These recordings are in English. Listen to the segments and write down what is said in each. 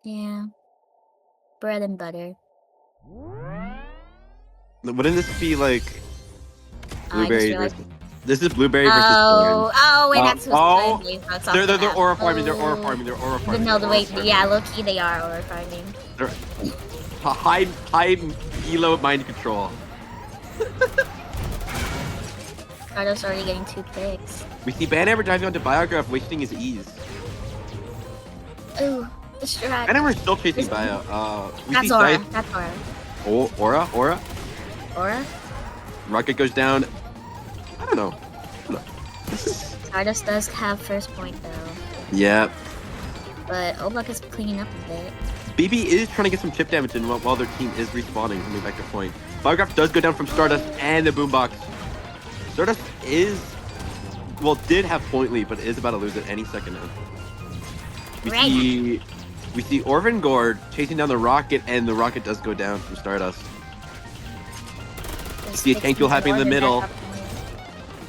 Yeah. Bread and butter. Wouldn't this be like I just blueberry realized. versus? This is blueberry versus orange. Oh, wait, that's Oh, they're aura farming. They're aura Oh. farming. They're aura farming. But no, the wait, yeah, low key they are aura farming. They're high elo mind control. Stardust already getting 2 picks. We see Banhammer diving onto Biograph, wasting his ease. Ooh, distract. Banhammer's still chasing Bio. That's aura. That's aura. Oh, aura. Aura? Rocket goes down. I don't know. Stardust does have first point though. Yeah. But ROBLOX is cleaning up a bit. BB is trying to get some chip damage in while their team is respawning, coming back to point. Biograph does go down from Stardust and the boombox. Stardust did have point lead, but is about to lose it any second now. We see Orvengord chasing down the rocket, and the rocket does go down from Stardust. We see a tank duel happening in the middle.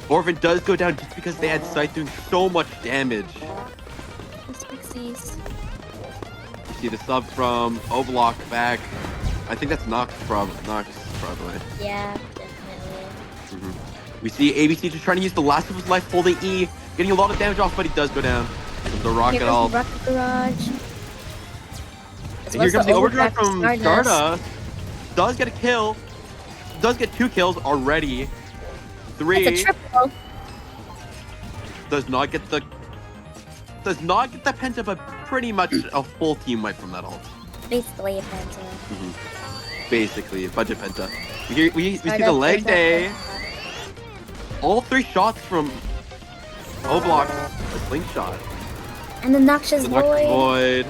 Orven does go down just because they had Scythe doing so much damage. You see the sub from ROBLOX back. I think that's Nox probably. Yeah, definitely. We see ABC just trying to use the last of his life, holding E, getting a lot of damage off, but he does go down. The rocket all. Rocket Garage. And here comes the overdrive from Stardust. Does get a kill. Does get 2 kills already. 3. That's a triple. Does not get the penta, but pretty much a full team wipe from that ult. Basically a penta. Basically, a budget penta. We see the leg day. All 3 shots from ROBLOX. A slingshot. And the Noxious Void.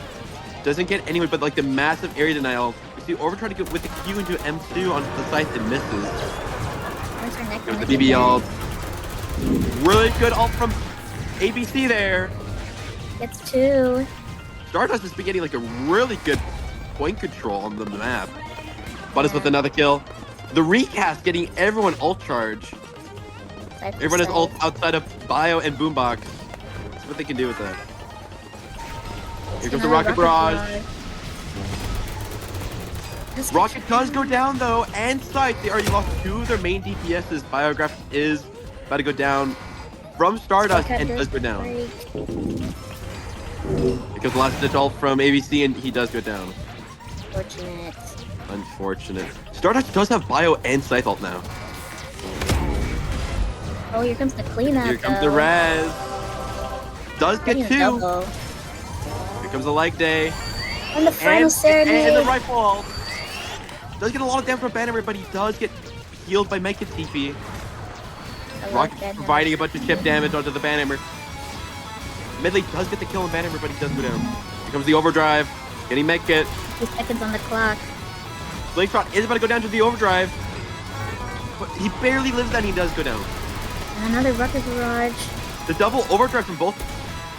Doesn't get anyone, but like the massive area denial. We see Orver trying to get with the Q into M2 onto the Scythe and misses. There's the BB ult. Really good ult from ABC there. Gets 2. Stardust has been getting like a really good point control on the map. Butters with another kill. The recast getting everyone ult charge. Everyone is ult outside of Bio and Boombox. That's what they can do with that. Here comes the Rocket Barrage. Rocket does go down though, and Scythe. They already lost 2 of their main DPSs. Biograph is about to go down from Stardust and does go down. Here comes the last ditch ult from ABC, and he does go down. Unfortunate. Stardust does have Bio and Scythe ult now. Oh, here comes the cleanup. Here comes the res. Does get 2. Here comes the leg day. And the final serenade. And the rifle ult. Does get a lot of damage from Banner, but he does get healed by Mega TP. Rocket providing a bunch of chip damage onto the Banhammer. Medley does get the kill on Banhammer, but he does go down. Here comes the overdrive. Getting Medkit. 2 seconds on the clock. Slingshot is about to go down to the overdrive. But he barely lives that, and he does go down. And another Rocket Barrage. The double overdrive from both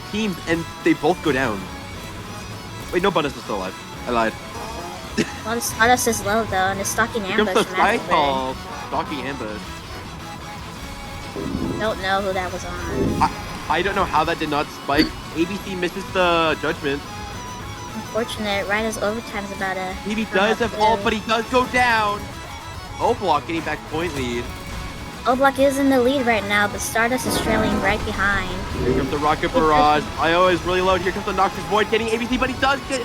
teams, and they both go down. Wait, no, Bundes is still alive. I lied. Well, Stardust is low though, and it's stalking ambush. Here comes the Scythe call. Stalking ambush. Don't know who that was on. I don't know how that did not spike. ABC misses the judgment. Unfortunate, right as overtime's about to... He does have ult, but he does go down. ROBLOX getting back point lead. ROBLOX is in the lead right now, but Stardust is trailing right behind. Here comes the Rocket Barrage. IO is really low. Here comes the Noxious Void getting ABC, but he does get...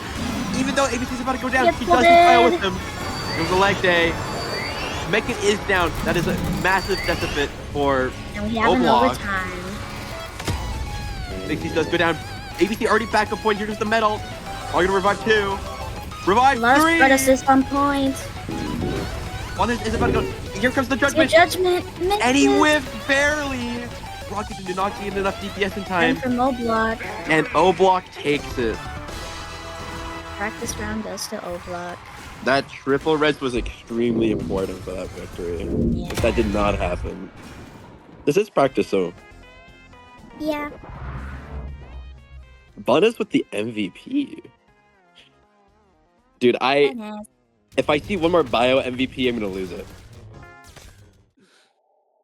Even though ABC's about to go down, he does get IO with him. Here comes the leg day. Mekin is down. That is a massive deficit for And we have an overtime. Nixie does go down. ABC already back up point. Here comes the medal. Are gonna revive 2. Revive 3. Stardust is on point. One is about to go. Here comes the judgment. And he whiffed barely. Rocket did not get enough DPS in time. And from ROBLOX. And ROBLOX takes it. Practice round goes to ROBLOX. That triple res was extremely important for that victory. Yeah. If that did not happen. This is practice, so. Yeah. Bundes with the MVP. Dude, if I see one more Bio MVP, I'm gonna lose it.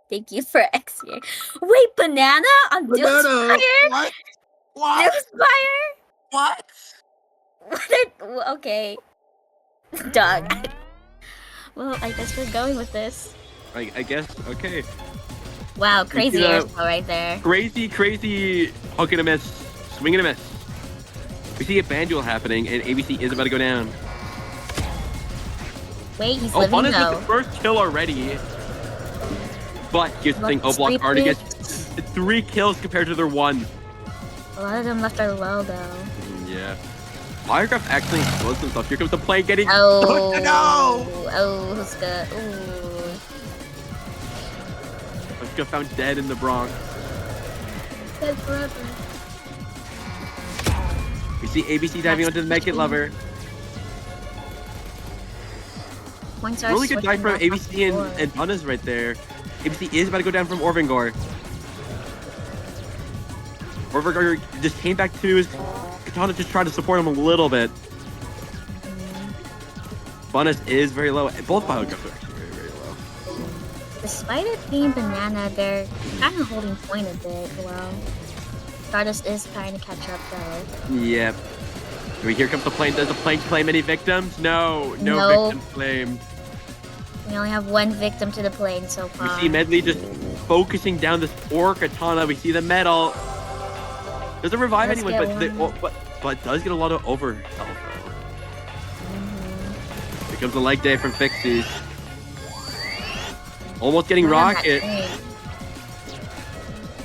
Thank you for X-Year. Wait, Banana on Doomspire? What? Doomspire? What? Okay. Dog. Well, I guess we're going with this. I guess, okay. Wow, crazy airflow right there. Crazy hook and a miss, swing and a miss. We see a ban duel happening, and ABC is about to go down. Wait, he's living Banland's though. with the first kill already. But here's the thing, ROBLOX already gets 3 kills compared to their 1. A lot of them left are low though. Yeah. Firecraft actually explodes himself. Here comes the plane getting... Oh, no! Oh, Huska. Ooh. Huska found dead in the Bronx. Dead forever. We see ABC diving onto the Make It Lover. Really good dive from ABC and Bunna's right there. ABC is about to go down from Orvengor. Orvengor just came back to his katana, just trying to support him a little bit. Bunna's is very low. Both biographs are actually very, very low. Despite it being banana, they're kind of holding point a bit. Well, Stardust is trying to catch up though. Yep. Here comes the plane. Does the plane claim any victims? No victims claimed. We only have 1 victim to the plane so far. We see Medley just focusing down this ore katana. We see the metal. Doesn't revive anyone, but does get a lot of overhealth. Here comes the leg day from Fixies. Almost getting rocket.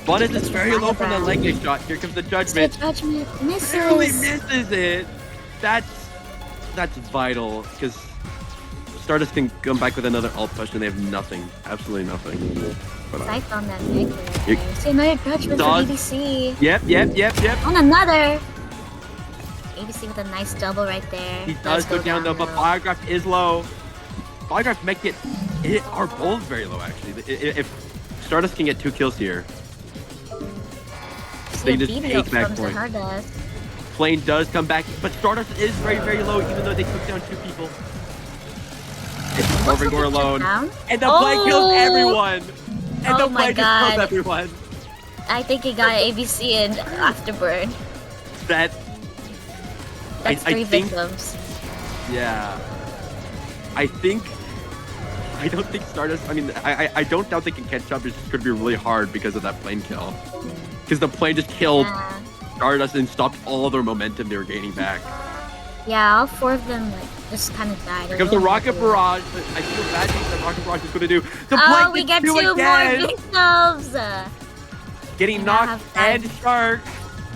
But it's very low from the leg day shot. Here comes the judgment. The judgment misses. Barely misses it. That's vital because Stardust can come back with another ult push and they have nothing. Absolutely nothing. Scythe on that victory. See another judgment for ABC. Yep. On another. ABC with a nice double right there. He does go down though, but Biograph is low. Biograph make it are both very low actually. If Stardust can get 2 kills here, they just take back point. Plane does come back, but Stardust is very, very low even though they took down 2 people. It's Orvengor alone. And the plane kills everyone! And the plane just kills everyone! I think he got ABC and Afterburn. That's 3 victims. Yeah. I don't think Stardust, I don't doubt they can catch up. It's just going to be really hard because of that plane kill. Because the plane just killed Stardust and stopped all their momentum they were gaining back. Yeah, all 4 of them just kind of died. Here comes the Rocket Barrage. I feel bad that Rocket Barrage is going to do. We get 2 more victims! Getting knocked and Shark.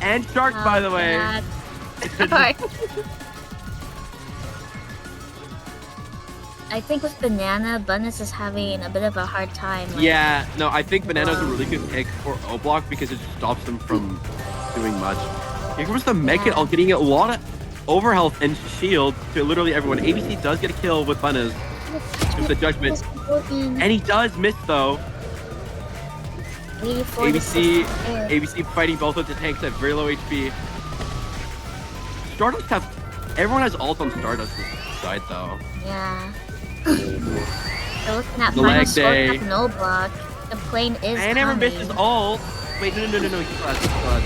And Shark, by the way. I think with Banana, Bunnis is having a bit of a hard time. Yeah, no, I think Banana's a really good pick for ROBLOX because it stops them from doing much. Here comes the Mega Ult, getting a lot of overhealth and shield to literally everyone. ABC does get a kill with Bunnis. With the judgment. And he does miss though. ABC fighting both of the tanks at very low HP. Stardust everyone has ult on Stardust's side though. Yeah. They're looking at final score up no block. The plane is I never missed his ult. Wait, no. He still has.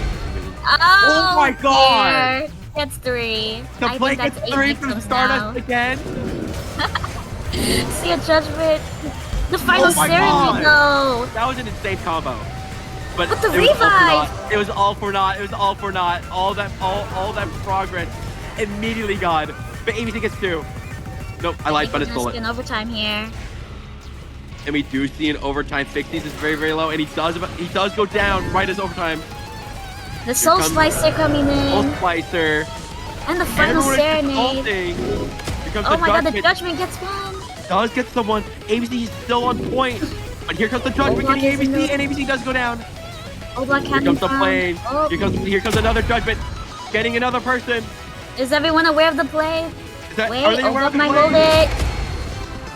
Oh my god! That's 3. The plane gets 3 from Stardust again. See a judgment. The final serenade though. That was an insane combo. But the revive! It was all for naught. All that progress immediately gone. But ABC gets 2. Nope, I lied, but it's bullet. In overtime here. And we do see an overtime. Fixies is very, very low, and he does go down right as overtime. The Soul Slicer coming in. Soul Slicer. And the final serenade. Oh my god, the judgment gets 1. Does get someone. ABC is still on point. But here comes the judgment getting ABC, and ABC does go down. Here comes the plane. Here comes another judgment. Getting another person. Is everyone aware of the play? Wait, Oblock might hold it.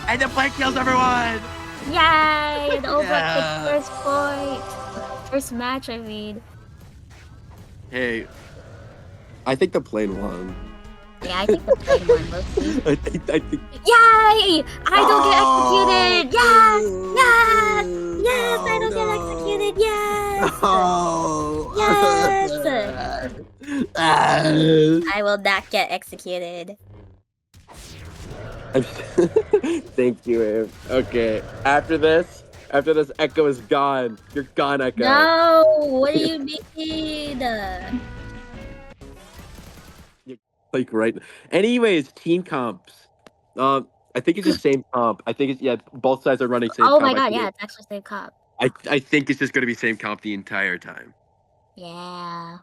And the plane kills everyone. Yay! The Oblock takes first point. First match, I mean. Hey, I think the plane won. Yeah, I think the plane won, mostly. I think. Yay! I don't get executed! Yes! Yes! Yes! I don't get executed! Yes! Oh! Yes! I will not get executed. Thank you, Abe. Okay, after this, Echo is gone. You're gone, Echo. No, what do you mean? Like right. Anyways, team comps. I think it's the same comp. I think it's both sides are running same Oh comp. my god, yeah, it's actually same comp. I think it's just gonna be same comp the entire time. Yeah.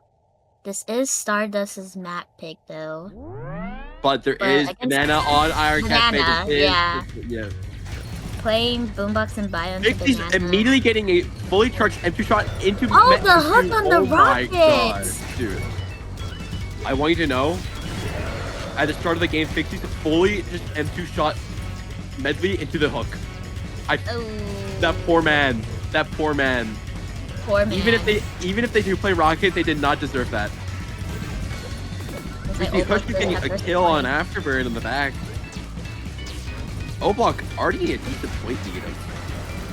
This is Stardust's map pick though. But there is Banana on Iron Banana, yeah. Yeah. Playing Boombox and Biome. He's immediately getting a fully charged M2 shot into. Oh, the hook on the rocket! God, dude. I want you to know, at the start of the game, Phighting fully just M2 shot Medley into the hook. That poor man. That poor man. Poor man. Even if they do play Rocket, they did not deserve that. Push getting a kill on Afterburn in the back. ROBLOX already a decent point lead of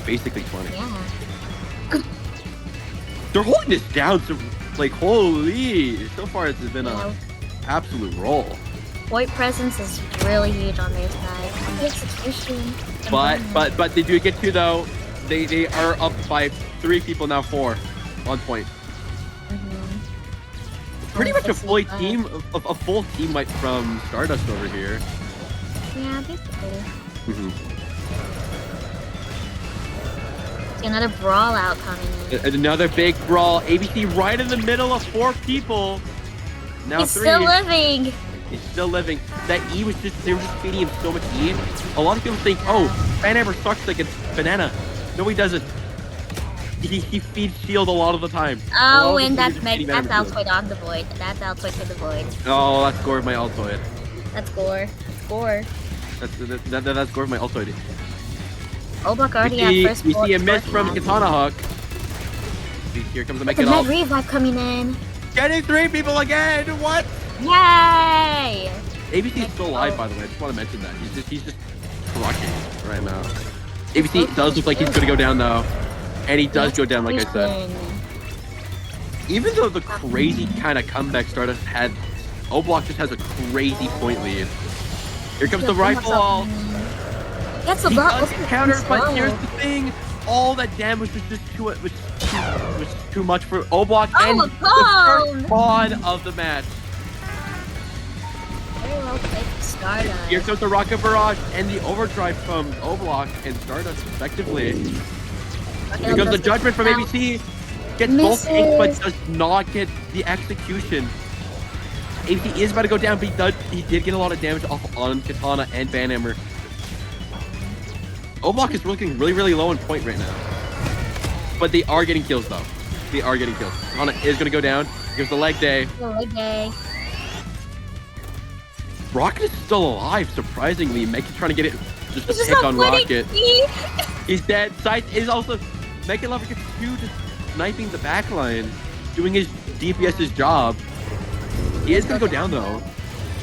basically 20. Yeah. They're holding this down, so like holy. So far it's been a absolute roll. Point presence is really huge on their side. The execution. But they do get to though. They are up by 3 people now, 4 on point. Pretty much a full team, a full team wipe from Stardust over here. Yeah, basically. Another brawl out coming in. Another big brawl. ABC right in the middle of 4 people. Now He's 3. still living. He's still living. That E was just, they were just feeding him so much E. A lot of people think, oh, Banhammer sucks like it's Banana. No, he doesn't. He feeds shield a lot of the time. Oh, and that's Altoid on the void. That's Altoid to the void. Oh, that's Gore of my Altoid. That's Gore. Gore. That's Gore of my Altoid. ROBLOX already at first. We see a miss from Katana Hawk. Here comes the Mech Med revive coming in. Getting 3 people again. What? Yay! ABC is still alive, by the way. I just want to mention that. He's just crushing right now. ABC does look like he's gonna go down though. And he does go down, like I said. Even though the crazy kind of comeback Stardust had, ROBLOX just has a crazy point lead. Here comes the rifle ult. That's a He lot. does counter, but here's the thing: all that damage was just too much for ROBLOX and the first spawn of the match. Very well played for Stardust. Here comes the rocket barrage and the overdrive from ROBLOX and Stardust, respectively. Here comes the judgment from ABC. Gets both tanks, but does not get the execution. ABC is about to go down, but he did get a lot of damage off on Katana and Banhammer. ROBLOX is looking really, really low on point right now. But they are getting kills, though. They are getting kills. Katana is going to go down. Here's the leg day. Leg day. Rocket is still alive, surprisingly. Meki trying to get it just a pick on Rocket. He's dead. Scythe is also... Meki Lover gets 2 just sniping the backline, doing his DPS's job. He is going to go down, though.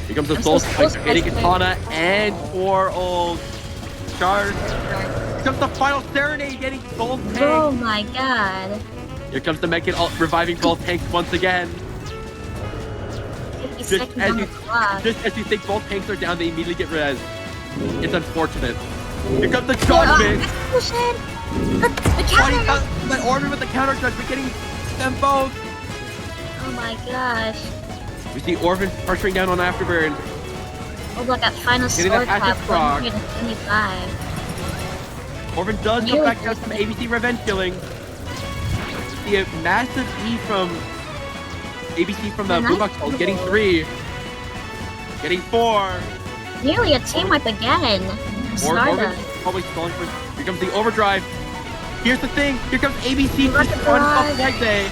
Here comes the Soul Spike, hitting Katana and 4 old Charge. Here comes the final Serenade, getting both tanks. Oh my god. Here comes the Meki reviving both tanks once again. Just as you think both tanks are down, they immediately get res. It's unfortunate. Here comes the judgment. The counter. But Orban with the counter judgment, getting them both. Oh my gosh. We see Orban pressuring down on Afterburn. ROBLOX got final sword tap, 125. Orban does come back down from ABC revenge killing. We see a massive E from ABC from the Boombox ult, getting 3. Getting 4. Nearly a team wipe again. Orban probably stalling for. Here comes the overdrive. Here's the thing. Here comes ABC. Just one shot leg day.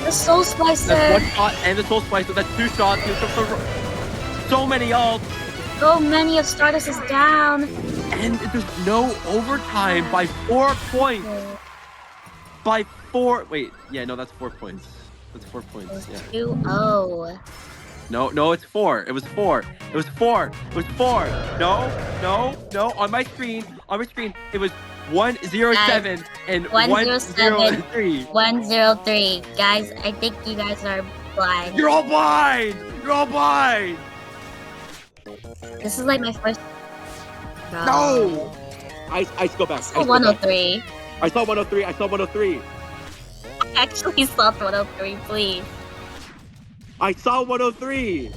The Soul Splicer. That's 1 shot and the Soul Splicer. That's 2 shots. Here comes the, so many ults. So many of Stardust is down. And there's no overtime by 4 points. By 4. Wait. Yeah, no, that's 4 points. That's 4 points. Yeah. 2-0. No, it's 4. It was 4. It was 4. It was 4. No. On my screen, it was 107 and 103. 103. Guys, I think you guys are blind. You're all blind! You're all blind! This is like my first. No! I go back. I saw 103. I saw 103. I saw 103. I actually saw 103, please. I saw 103.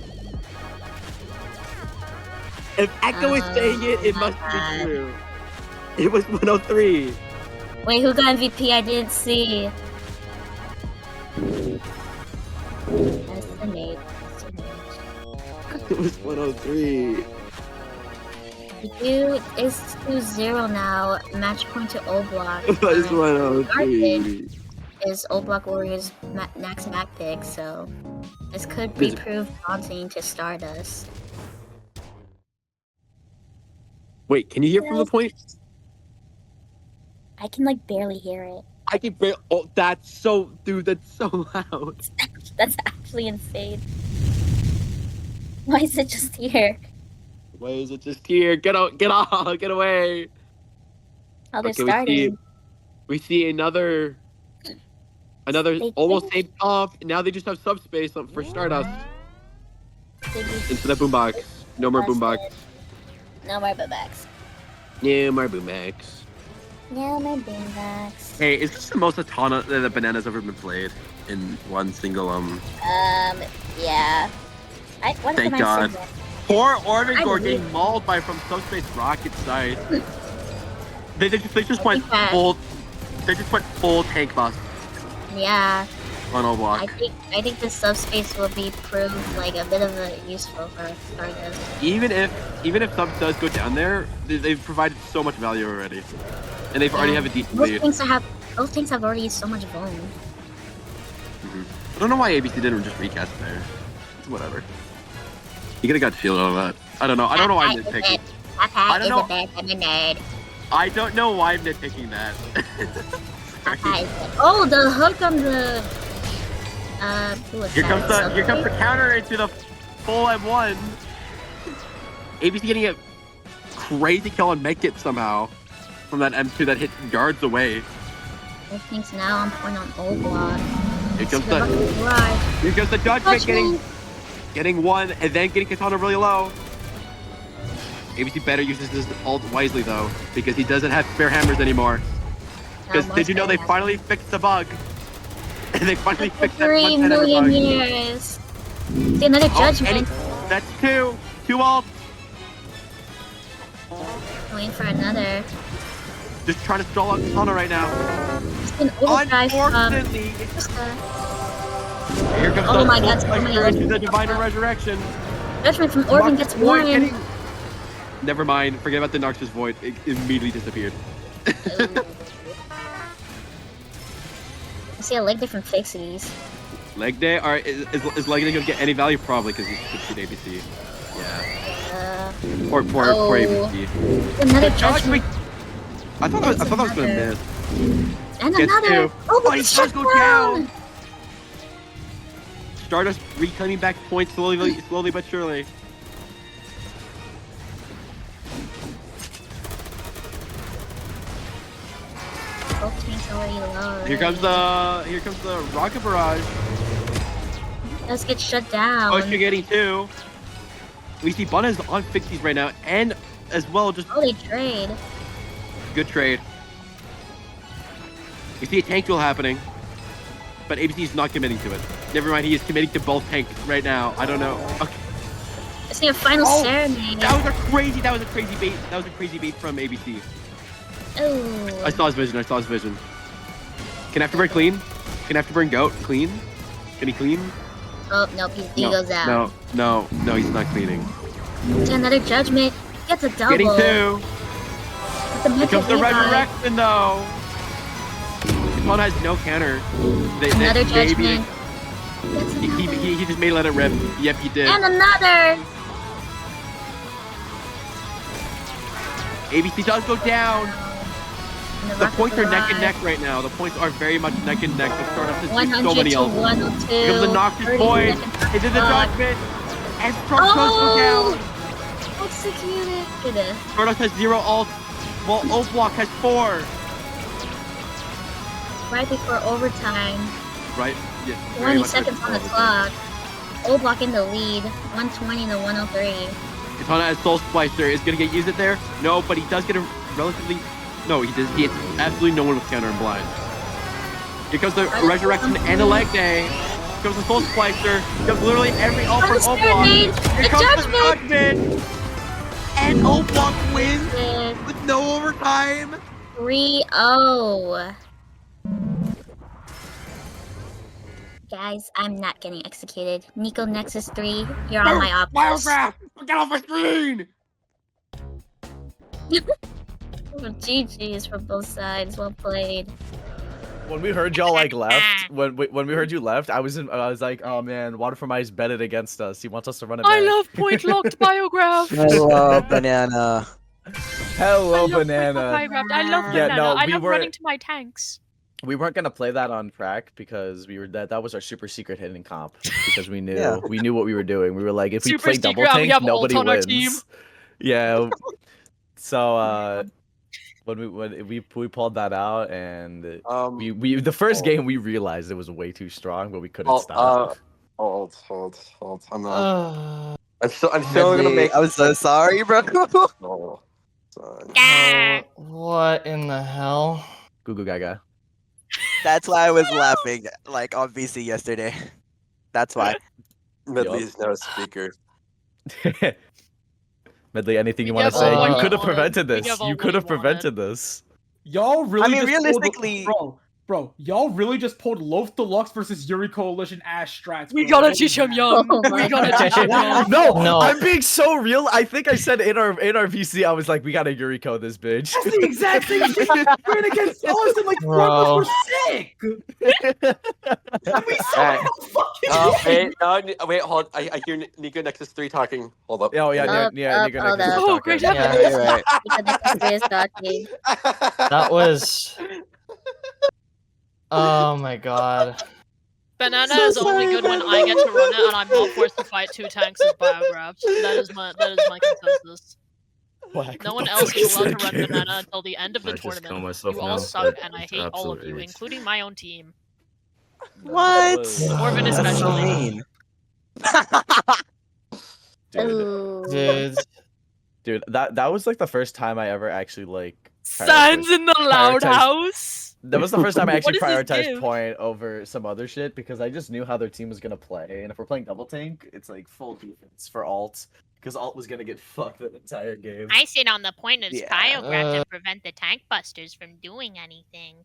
If Echo is saying it, it must be true. It was 103. Wait, who got MVP? I didn't see. Estimate. It was 103. Dude, it's 2-0 now. Match point to O-Block. It was 103. Is O-Block Warriors next map pick, so this could be proved daunting to Stardust. Wait, can you hear from the point? I can like barely hear it. I can barely. Oh, that's so, dude. That's so loud. That's actually insane. Why is it just here? Why is it just here? Get out! Get off! Get away! Oh, they're starting. We see another almost same comp. Now they just have subspace for Stardust. Into the boombox. No more boombox. No more boombox. No more boombox. No more boombox. Hey, is this the most Atana that the Banana's ever been played in one single yeah. Thank God. Poor Orvigor getting mauled by from subspace rocket side. they just went full. They just went full tank bust. Yeah. On O-Block. I think the subspace will be proved like a bit of a useful for Stardust. Even if sub does go down there, they've provided so much value already, and they've already have a decent lead. Those things have already used so much volume. I don't know why ABC didn't just recast there. It's whatever. You could have got shield out of that. I don't know. I don't know why I'm nitpicking. I don't know. I don't know why I'm nitpicking that. Oh, the hook on the. Here comes the counter into the full M1. ABC getting a crazy kill on Medkit somehow from that M2 that hit yards away. I think now I'm point on O-Block. Here comes the judgment getting one and then getting Katana really low. ABC better uses this ult wisely though, because he doesn't have spare hammers anymore. Because did you know they finally fixed the bug? They finally fixed that 3 million years. See, another judgment. That's two ults. Waiting for another. Just trying to stall out Katana right now. Unfortunately, here comes the Divine Resurrection. Judgment from Orban gets one. Never mind. Forget about the Noxious Void. It immediately disappeared. I see a leg day from Fixies. Leg day? Alright, is Leg day gonna get any value? Probably, because he's good ABC. Yeah. Poor ABC. Another judgment. I thought that was gonna miss. And another. Oh, he does go down! Stardust reclaiming back points slowly but surely. Both tanks already low. Here comes the rocket barrage. Let's get shut down. Oh, you're getting two. We see Bunna's on Fixies right now, and as well just. Oh, they trade. Good trade. We see a tank duel happening, but ABC is not committing to it. Never mind, he is committing to both tanks right now. I don't know. Okay. Let's see a final serenade. That was a crazy bait. That was a crazy bait from ABC. Oh. I saw his vision. Can Afterburn clean? Can Afterburn goat clean? Can he clean? Oh, nope, he goes out. No, he's not cleaning. Another judgment. Gets a double. Getting two. Here comes the resurrection, though. Katana has no counter. Another judgment. He just may let it rip. Yep, he did. And another. ABC does go down. The points are neck and neck right now. The points are very much neck and neck. The Stardust has so many ults. 102. Here comes the Noxious Void. It did the judgment. And Stardust does go down. Executed. Stardust has 0 ults, while O-Block has 4. Right before overtime. right? Yeah, 20 seconds on the clock. ROBLOX in the lead. 120 to 103. Katana as Soul Splicer is gonna get used it there. No, but he does get a relatively. No, he does. He hits absolutely no one with counter and blind. Here comes the resurrection and the leg day. Here comes the Soul Splicer. Here comes literally every ult for ROBLOX. Here comes the judgment. And ROBLOX wins with no overtime. 3-0. Guys, I'm not getting executed. Nico Nexus 3, you're on my options. Biograph! Get off my screen! GG's for both sides. Well played. When we heard y'all like left, when we heard you left, I was like, oh man, WaterFromIce betted against us. He wants us to run it back. I love point locked biograph. Hello, banana. Hello, banana. I love Yeah, banana. no, I we love were- running to my tanks. We weren't gonna play that on track because we were that was our super secret hidden comp because we knew Yeah. we knew what we were doing. We were like, if we Super play secret, double we tank, have nobody ult on our wins. team. Yeah. So when we pulled that out and we the first game we realized it was way too strong, but we couldn't stop. Hold. I'm not. I'm still gonna make. I'm so sorry, bro. Oh, son. What in the hell? Goo goo gaga. That's why I was laughing, like on VC yesterday. That's why. Medley's now a speaker. Medley, anything you We want to have say? all You we could have wanted. prevented We this. have all You we could have wanted. prevented this. Y'all really I mean, just realistically- bro, y'all really just pulled Loaf Deluxe versus Yuri Coalition ass strats. We bro. gotta teach him young. Oh my We gotta God. teach him young. No, No. I'm being so real. I think I said in our VC, I was like, we gotta Yuriko this bitch. That's the exact same shit you doing against us and like Bro. we're sick. And we saw how fucking Wait, hold. I hear Nico Nexus 3 talking. Hold up. Oh yeah, Up, yeah, up, you're hold gonna up. Oh, great job. Yeah, you're right. Nico Nexus 3 is talking. That was. Oh my god. Banana is only good when I get to run it and I'm not forced to fight two tanks as biographs. That is my consensus. No one else is allowed to run banana until the end of the tournament. You all suck and I hate all of you, including my own team. What? Orvin That's so especially. mean. Ooh. Dude, that was like the first time I ever actually like. Signs in the loud prioritized- house. That was the first time I actually What does this prioritized give? point over some other shit because I just knew how their team was gonna play, and if we're playing double tank, it's like full defense for alt because alt was gonna get fucked the entire game. I sit on the point of Yeah. Spyograph to prevent the tank busters from doing anything.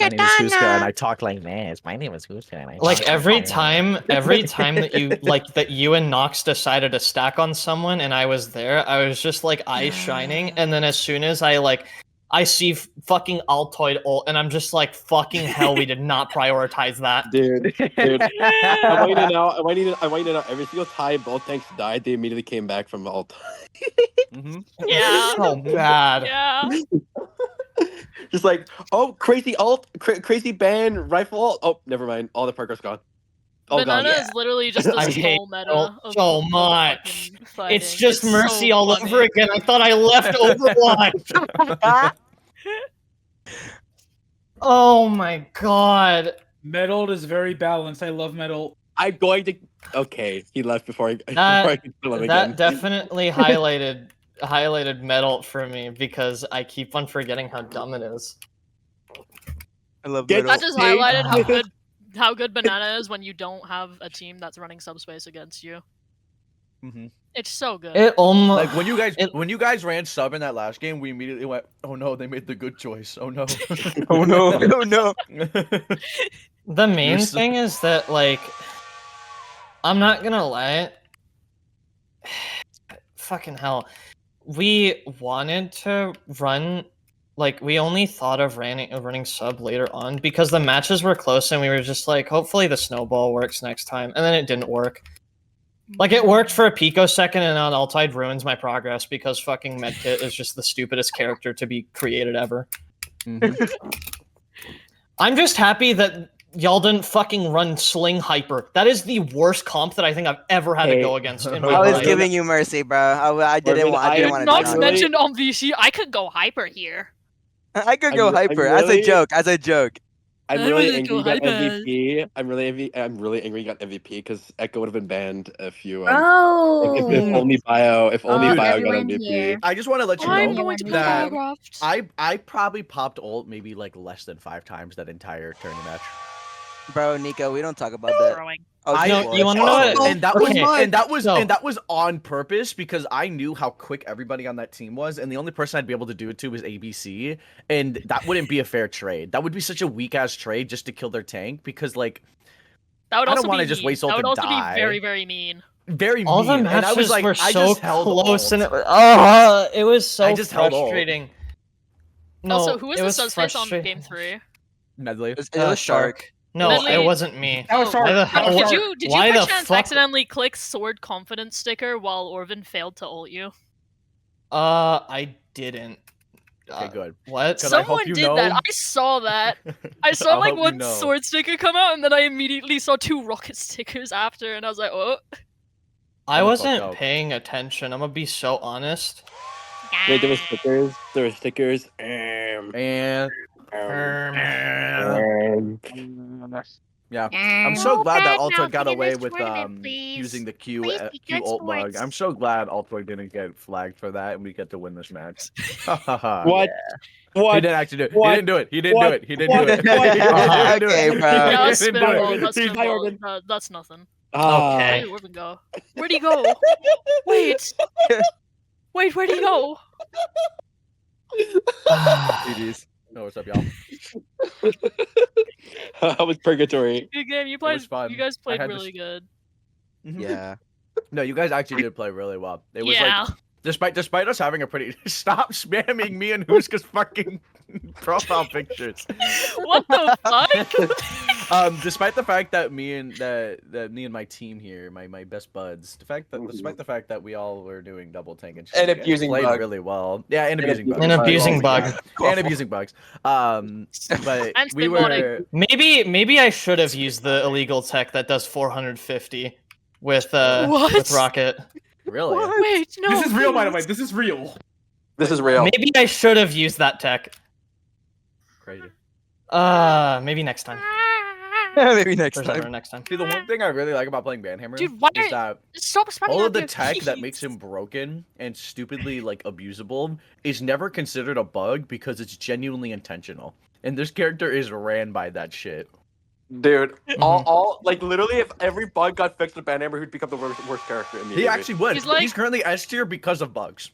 My name is Huska, and I talk like this. My name is Huska, and I Like talk every this. time that you and Nox decided to stack on someone and I was there, I was just like eyes shining, and then as soon as I see fucking Altoid ult, and I'm just like, fucking hell, we did not prioritize that. Dude. I waited out. Every single time both tanks died, they immediately came back from ult. Mhm. Yeah. So bad. Yeah. Just like, oh, crazy ult, crazy ban, rifle ult. Oh, never mind. All the progress gone. All Banana gone. is literally just a I hate small meta ult of so of much. fucking fighting. It's just so Mercy all funny. over again. I thought I left Overwatch. Oh my god. Metal is very balanced. I love metal. I'm going to. Okay, he left before I could kill him That again. definitely highlighted Metal for me because I keep on forgetting how dumb it is. I love Get metal. That just Dave. highlighted how good Banana is when you don't have a team that's running subspace against you. Mhm. It's so good. It almost Like when you guys ran sub in that last game, we immediately went, "Oh no, they made the good choice. Oh no." Oh no, oh no. the main You're so- thing is that like I'm not gonna lie. Fucking hell. We wanted to run like we only thought of running sub later on because the matches were close and we were just like, hopefully the snowball works next time, and then it didn't work. Like it worked for a picosecond and on Altide ruins my progress because fucking Medkit is just the stupidest character to be created ever. Mhm. I'm just happy that y'all didn't fucking run Sling Hyper. That is the worst comp that I think I've ever had to go against in my I was life. giving you mercy, bro. I didn't want. I didn't want to. Nox die. mentioned on VC, I could go hyper here. I could go I hyper as a really- joke. As a joke. I'm I really wanna angry go you got high MVP. I'm really angry you got MVP because Echo would have been banned if you Oh, if only Bio oh, got everyone MVP. here. I just want to let you I'm know going to play that Biographed. I probably popped ult maybe like less than 5 times that entire tournament match. Bro, Nico, we don't talk about that. Throwing. Oh, I- No, you want to know what? And that was Okay, and that was so- and that was on purpose because I knew how quick everybody on that team was, and the only person I'd be able to do it to was ABC, and that wouldn't be a fair trade. That would be such a weak ass trade just to kill their tank because like That would I don't also wanna be just mean. waste ult That would and also die. be very, very mean. very All the mean. matches And I was like, were I so just held close, and ult. it was so I just held ult. frustrating. No, Also, who was it the was subspace on frustrating. game 3? Medley. It was Shark. No, Medley- it wasn't me. That was Why the Shark. hell? Did you Why by the chance fuck? accidentally click sword confidence sticker while Orvin failed to ult you? I didn't. Okay, good. What? 'Cause I hope Someone you did that. know. I saw that. I saw I like hope you one know. sword sticker come out, and then I immediately saw 2 rocket stickers after, and I was like, oh. I I'm wasn't fucked up. paying attention. I'm gonna be so honest. Wait, there was stickers. There were stickers. And yeah, I'm No so glad that bad Ultra mouthing got in away this with tournament, please. using the Q Please be Q good ult bug. sports. I'm so glad Ultra didn't get flagged for that, and we get to win this match. What? He What? didn't actually do it. What? He didn't do it. He didn't What? do it. He didn't What? do it. What? He didn't do Okay, it. bro. He Yeah, that's didn't do spitball. it. That's He- spitball. That's nothing. Ah. Okay. Where did Orvin go? Where'd he go? Wait. Wait, where'd he go? GG's. No, what's up, y'all? How was purgatory? Good game. You was played. fun. You guys I played had really this- good. Yeah. No, you guys actually did play really well. It was Yeah. like, despite us having a pretty stop spamming me and Huska's fucking profile pictures. What the fuck? Despite the fact that me and my team here, my best buds, despite the fact that we all were doing double tank and shit, And you guys abusing played bug. really well. Yeah, and abusing bugs. And abusing Oh, bug. yeah. And abusing bugs. But And we spitballing. were. Maybe I should have used the illegal tech that does 450 with What? rocket. Really? Wait, no. This is real, by the way. please. This is real. This is real. Maybe I should have used that tech. Crazy. Maybe next time. Maybe next There's time. never a next time. See, the one thing I really like about playing Banhammer Dude, why is that Stop spamming all out of the there, tech that please. makes him broken and stupidly like abusable is never considered a bug because it's genuinely intentional. And this character is ran by that shit. Dude, all like literally, if every bug got fixed with Banhammer, he'd become the worst character immediately. He actually would. He's like- He's currently S tier because of bugs.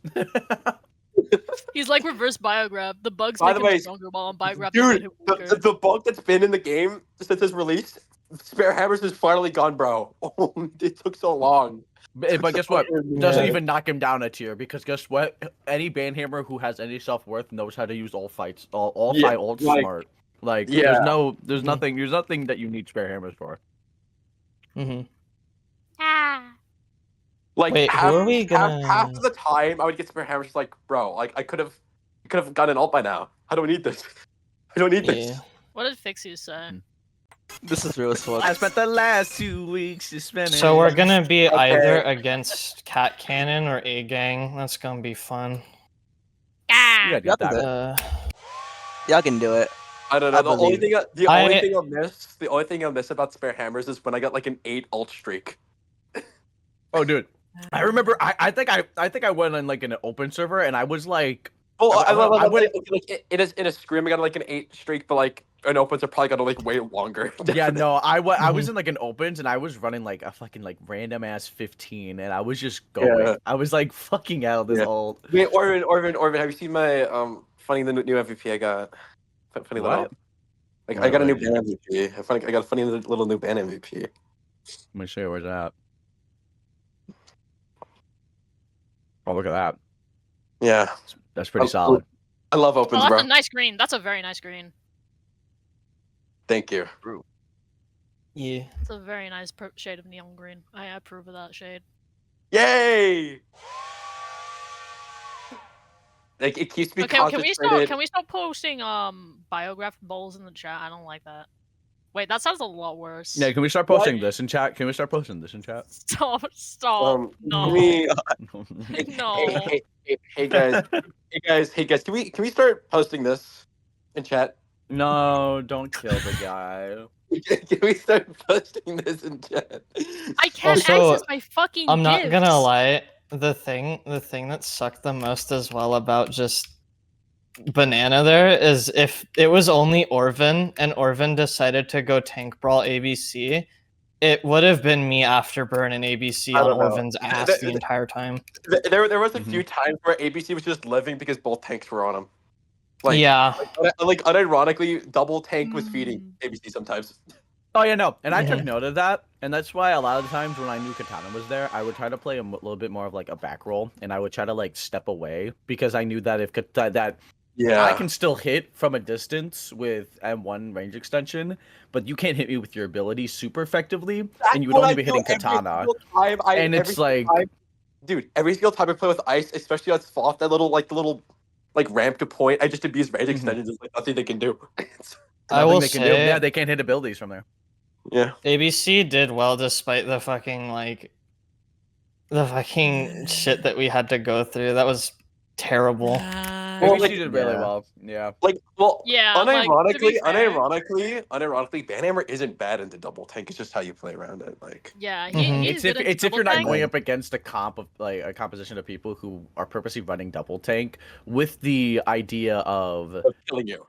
He's like reverse biograph. The bugs By make the him way, stronger while on biograph. Dude, the bug that's been in the game since its release, Spare Hammers has finally gone, bro. Oh, it took so long. But guess what? Doesn't Yeah. even knock him down a tier because guess what? Any Banhammer who has any self worth knows how to use all fights. All Yeah, fight ults like- smart. Like Yeah. there's nothing that you need Spare Hammers for. Mm-hmm. Ah. Like Wait, half, who are we gonna- half of the time, I would get Spare Hammers just like, bro, like I could have gotten an ult by now. I don't need this. I don't need this. Yeah. What did Fixie say? This is real as fuck. I spent the last 2 weeks just spending. So we're gonna be Okay. either against Cat Cannon or A Gang. That's gonna be fun. Ah. You gotta get that. Y'all can do it. I don't know. I The only believe thing, the only thing I miss about Spare Hammers is when I got like an 8 ult streak. Oh, dude, I remember. I think I went on like an open server and I was like, Oh, I went- like in a scrim, I got like an 8 streak, but like an opens are probably got like way longer. yeah, no, I was in like an opens and I was running like a fucking like random ass 15 and I was just going. Yeah. I was like fucking out this Yeah. ult. Wait, Orvin, have you seen my funny the new MVP I got? Funny little. What? Like What I got a new MVP? band MVP. I got a funny little new band MVP. Let me show you where's that. Oh, look at that. Yeah, That's pretty Oh, solid. I love opens, Oh, that's bro. a nice green. That's a very nice green. Thank you. Yeah. It's a very nice shade of neon green. I approve of that shade. Yay! Like it keeps me Okay, concentrated. can we stop posting biograph bowls in the chat? I don't like that. Wait, that sounds a lot worse. Yeah, can we start posting this in chat? Can we start posting this in chat? Stop! Stop! no. Can we, No. hey guys, hey guys, can we start posting this in chat? No, don't kill the guy. Can we start posting this in chat? I can't Also, access my fucking I'm not gifts. gonna lie. The thing that sucked the most as well about just Banana there is if it was only Orvin and Orvin decided to go tank brawl ABC, it would have been me afterburn and ABC I on don't know. Orvin's ass the entire time. There was a few times where ABC was just living because both tanks were on him. Yeah. Like unironically, double tank was feeding ABC sometimes. Oh yeah, no, and I Yeah. took note of that, and that's why a lot of the times when I knew Katana was there, I would try to play a little bit more of like a back roll, and I would try to like step away because I knew that if I can still hit from a distance with M1 range extension, but you can't hit me with your ability super effectively, and you would only be hitting Katana. And it's like, dude, every single time I play with Ice, especially on SFOTH, that little ramp to point, I just abuse range extensions. There's like nothing they can do. I will they can do. say, Yeah, they can't hit abilities from there. Yeah. ABC did well despite the fucking shit that we had to go through. That was terrible. ABC did really well. Yeah. Unironically, to be fair- unironically, Banhammer isn't bad into double tank. It's just how you play around it. Like, Yeah, It's if you're not going up against a composition of people who are purposely running double tank with the idea of killing you.